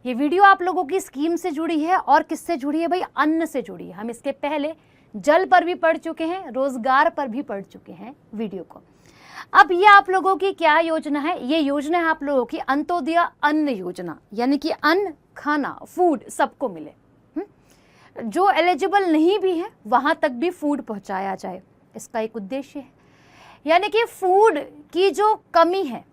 ये वीडियो आप लोगों की स्कीम से जुड़ी है और किससे जुड़ी है भाई? अन्न से जुड़ी है। हम इसके पहले जल पर भी पढ़ चुके हैं, रोजगार पर भी पढ़ चुके हैं वीडियो को। अब ये आप लोगों की क्या योजना है? ये योजना है आप लोगों की अंत्योदय अन्न योजना, यानी कि अन्न, खाना, फूड सबको मिले। जो एलिजिबल नहीं भी है वहां तक भी फूड पहुंचाया जाए, इसका एक उद्देश्य है। यानी कि फूड की जो कमी है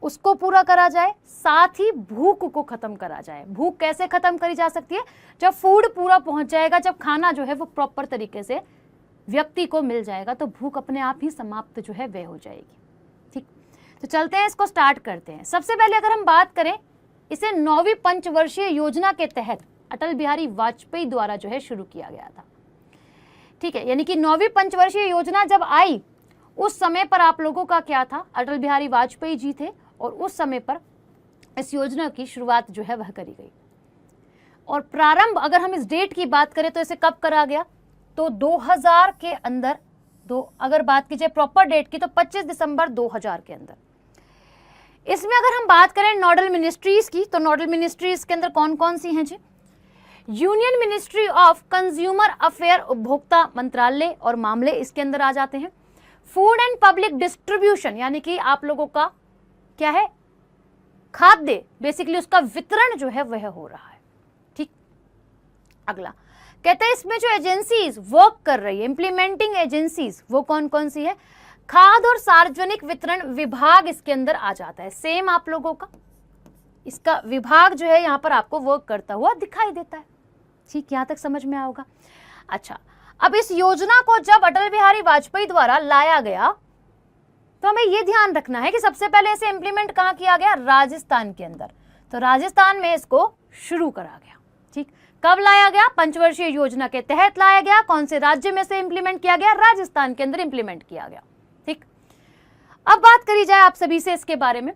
उसको पूरा करा जाए, साथ ही भूख को खत्म करा जाए। भूख कैसे खत्म करी जा सकती है? जब फूड पूरा पहुंच जाएगा, जब खाना जो है वो प्रॉपर तरीके से व्यक्ति को मिल जाएगा, तो भूख अपने आप ही समाप्त जो है वह हो जाएगी। ठीक, तो चलते हैं, इसको स्टार्ट करते हैं। सबसे पहले अगर हम बात करें, इसे 9वीं पंचवर्षीय योजना के तहत अटल बिहारी वाजपेयी द्वारा जो है शुरू किया गया था। ठीक है, यानी कि 9वीं पंचवर्षीय योजना जब आई उस समय पर आप लोगों का क्या था? अटल बिहारी वाजपेयी जी थे और उस समय पर इस योजना की शुरुआत जो है वह करी गई। और प्रारंभ अगर हम इस डेट की बात करें तो इसे कब करा गया? तो 2000 के अंदर, अगर बात की जाए प्रॉपर डेट की तो 25 दिसंबर 2000 के अंदर। इसमें अगर हम बात करें नोडल मिनिस्ट्रीज की, तो नोडल मिनिस्ट्रीज के अंदर कौन कौन सी हैं जी? Union ministry of consumer affair, उपभोक्ता मंत्रालय और मामले इसके अंदर आ जाते हैं। फूड एंड पब्लिक डिस्ट्रीब्यूशन, यानी कि आप लोगों का क्या है? खाद्य, बेसिकली उसका वितरण जो है वह हो रहा है। ठीक, अगला कहते हैं इसमें जो एजेंसीज वर्क कर रही है, इंप्लीमेंटिंग एजेंसीज, वो कौन कौन सी है? खाद्य और सार्वजनिक वितरण विभाग इसके अंदर आ जाता है। सेम आप लोगों का इसका विभाग जो है यहां पर आपको वर्क करता हुआ दिखाई देता है। ठीक, यहां तक समझ में आओगा। अच्छा, अब इस योजना को जब अटल बिहारी वाजपेयी द्वारा लाया गया तो हमें यह ध्यान रखना है कि सबसे पहले इसे इंप्लीमेंट कहां किया गया? राजस्थान के अंदर। तो राजस्थान में इसको शुरू करा गया। ठीक, कब लाया गया? पंचवर्षीय योजना के तहत लाया गया। कौन से राज्य में से इंप्लीमेंट किया गया? राजस्थान के अंदर इंप्लीमेंट किया गया। ठीक, अब बात करी जाए आप सभी से इसके बारे में,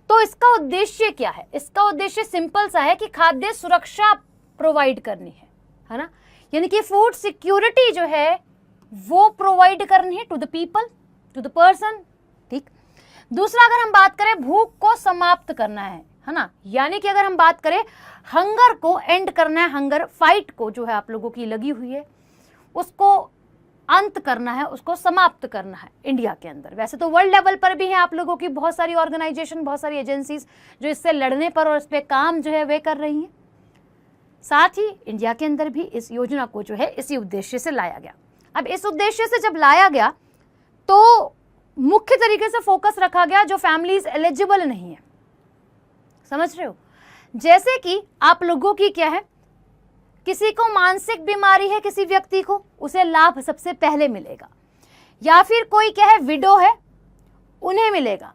तो इसका उद्देश्य क्या है? इसका उद्देश्य सिंपल सा है कि खाद्य सुरक्षा प्रोवाइड करनी है ना, यानी कि फूड सिक्योरिटी जो है वो प्रोवाइड करनी है to the people, to the person. ठीक, दूसरा अगर हम बात करें, भूख को समाप्त करना है ना, यानी कि अगर हम बात करें हंगर को एंड करना है, हंगर फाइट को जो है आप लोगों की लगी हुई है उसको अंत करना है, उसको समाप्त करना है इंडिया के अंदर। वैसे तो वर्ल्ड लेवल पर भी है आप लोगों की बहुत सारी ऑर्गेनाइजेशन, बहुत सारी एजेंसीज जो इससे लड़ने पर और इस पे काम जो है वे कर रही हैं। साथ ही इंडिया के अंदर भी इस योजना को जो है इसी उद्देश्य से लाया गया। अब इस उद्देश्य से जब लाया गया तो मुख्य तरीके से फोकस रखा गया जो फैमिलीज एलिजिबल नहीं है। समझ रहे हो? जैसे कि आप लोगों की क्या है, किसी को मानसिक बीमारी है, किसी व्यक्ति को, उसे लाभ सबसे पहले मिलेगा। या फिर कोई क्या है, विडो है, उन्हें मिलेगा।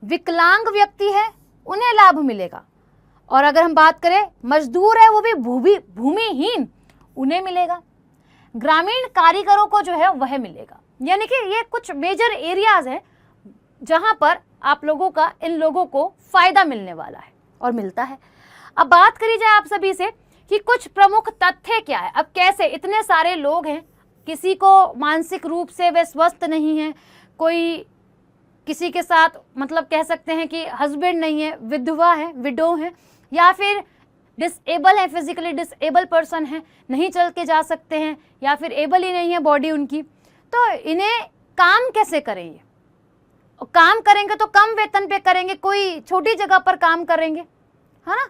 विकलांग व्यक्ति है, उन्हें लाभ मिलेगा। और अगर हम बात करें मजदूर है, वो भी भूमिहीन, उन्हें मिलेगा। ग्रामीण कारीगरों को जो है वह मिलेगा। यानी कि ये कुछ मेजर एरियाज हैं जहां पर आप लोगों का, इन लोगों को फायदा मिलने वाला है और मिलता है। अब बात करी जाए आप सभी से कि कुछ प्रमुख तथ्य क्या है। अब कैसे, इतने सारे लोग हैं, किसी को मानसिक रूप से वे स्वस्थ नहीं है, कोई किसी के साथ मतलब कह सकते हैं कि हस्बैंड नहीं है, विधवा है, विडो है, या फिर डिसेबल है, फिजिकली डिसेबल पर्सन है, नहीं चल के जा सकते हैं, या फिर एबल ही नहीं है बॉडी उनकी, तो इन्हें काम कैसे करेंगे? काम करेंगे तो कम वेतन पे करेंगे, कोई छोटी जगह पर काम करेंगे, है ना।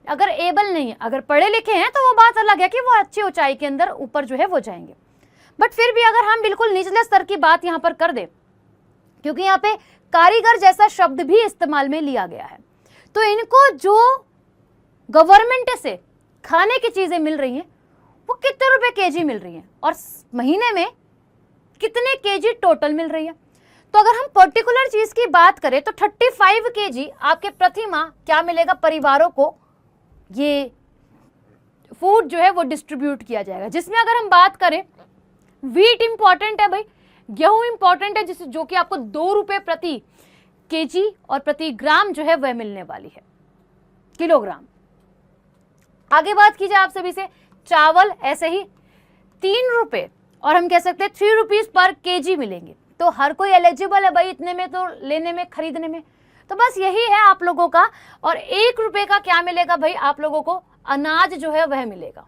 अगर एबल नहीं है, अगर पढ़े लिखे हैं तो वो बात अलग है कि वो अच्छी ऊंचाई के अंदर ऊपर जो है वो जाएंगे। बट फिर भी अगर हम बिल्कुल निचले स्तर की बात यहाँ पर कर दे, क्योंकि यहाँ पे कारीगर जैसा शब्द भी इस्तेमाल में लिया गया है, तो इनको जो गवर्नमेंट से खाने की चीजें मिल रही हैं वो कितने रुपए केजी मिल रही हैं और महीने में कितने केजी टोटल मिल रही है। तो अगर हम पर्टिकुलर चीज की बात करें तो 35 केजी आपके प्रति माह क्या मिलेगा परिवारों को, ये फूड जो है वो डिस्ट्रीब्यूट किया जाएगा। जिसमें अगर हम बात करें, व्हीट इंपॉर्टेंट है भाई, गेहूं इंपॉर्टेंट है, जिससे जो कि आपको 2 रुपए प्रति केजी और प्रति ग्राम जो है वह मिलने वाली है, किलोग्राम। आगे बात की जाए आप सभी से, चावल ऐसे ही 3 रुपए और हम कह सकते हैं 3 रुपीज पर केजी मिलेंगे। तो हर कोई एलिजिबल है भाई इतने में, तो लेने में, खरीदने में। तो बस यही है आप लोगों का। और 1 रुपए का क्या मिलेगा भाई, आप लोगों को अनाज जो है वह मिलेगा,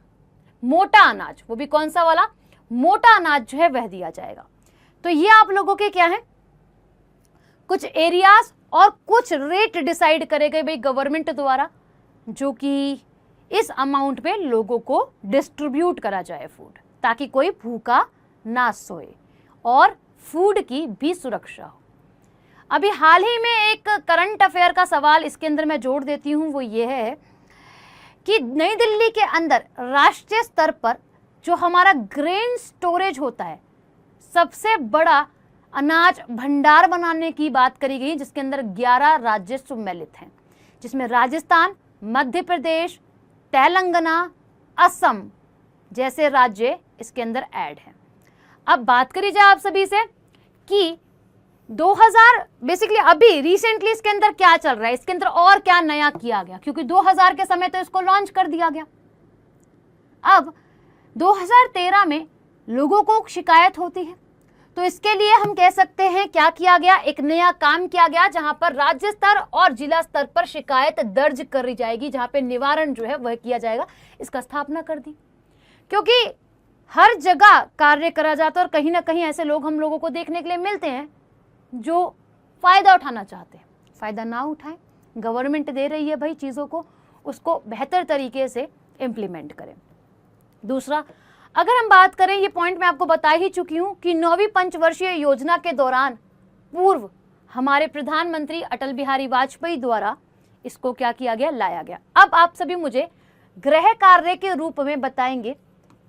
मोटा अनाज, वो भी कौन सा वाला, मोटा अनाज जो है वह दिया जाएगा। तो ये आप लोगों के क्या है, कुछ एरियाज और कुछ रेट डिसाइड करे गए भाई गवर्नमेंट द्वारा, जो कि इस अमाउंट पे लोगों को डिस्ट्रीब्यूट करा जाए फूड, ताकि कोई भूखा ना सोए और फूड की भी सुरक्षा हो। अभी हाल ही में एक करंट अफेयर का सवाल इसके अंदर मैं जोड़ देती हूँ, वो ये है कि नई दिल्ली के अंदर राष्ट्रीय स्तर पर जो हमारा ग्रेन स्टोरेज होता है, सबसे बड़ा अनाज भंडार बनाने की बात करी गई, जिसके अंदर 11 राज्य सम्मिलित हैं, जिसमें राजस्थान, मध्य प्रदेश, तेलंगाना, असम जैसे राज्य इसके अंदर ऐड हैं। अब बात करी जाए आप सभी से कि 2000 बेसिकली अभी रिसेंटली इसके अंदर क्या चल रहा है, इसके अंदर और क्या नया किया गया, क्योंकि 2000 के समय तो इसको लॉन्च कर दिया गया। अब 2013 में लोगों को शिकायत होती है, तो इसके लिए हम कह सकते हैं क्या किया गया, एक नया काम किया गया, जहां पर राज्य स्तर और जिला स्तर पर शिकायत दर्ज करी जाएगी, जहां पे निवारण जो है वह किया जाएगा। इसका स्थापना कर दी, क्योंकि हर जगह कार्य करा जाता है और कहीं ना कहीं ऐसे लोग हम लोगों को देखने के लिए मिलते हैं जो फायदा उठाना चाहते हैं। फायदा ना उठाएं, गवर्नमेंट दे रही है भाई चीज़ों को, उसको बेहतर तरीके से इम्प्लीमेंट करें। दूसरा, अगर हम बात करें, ये पॉइंट मैं आपको बता ही चुकी हूं कि 9वीं पंचवर्षीय योजना के दौरान पूर्व हमारे प्रधानमंत्री अटल बिहारी वाजपेयी द्वारा इसको क्या किया गया, लाया गया। अब आप सभी मुझे गृह कार्य के रूप में बताएंगे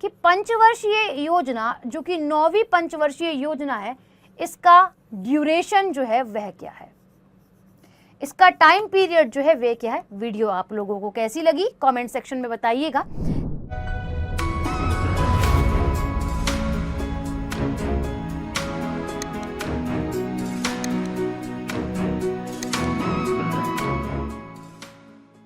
कि पंचवर्षीय योजना, जो कि 9वीं पंचवर्षीय योजना है, इसका ड्यूरेशन जो है वह क्या है, इसका टाइम पीरियड जो है वह क्या है। वीडियो आप लोगों को कैसी लगी कमेंट सेक्शन में बताइएगा।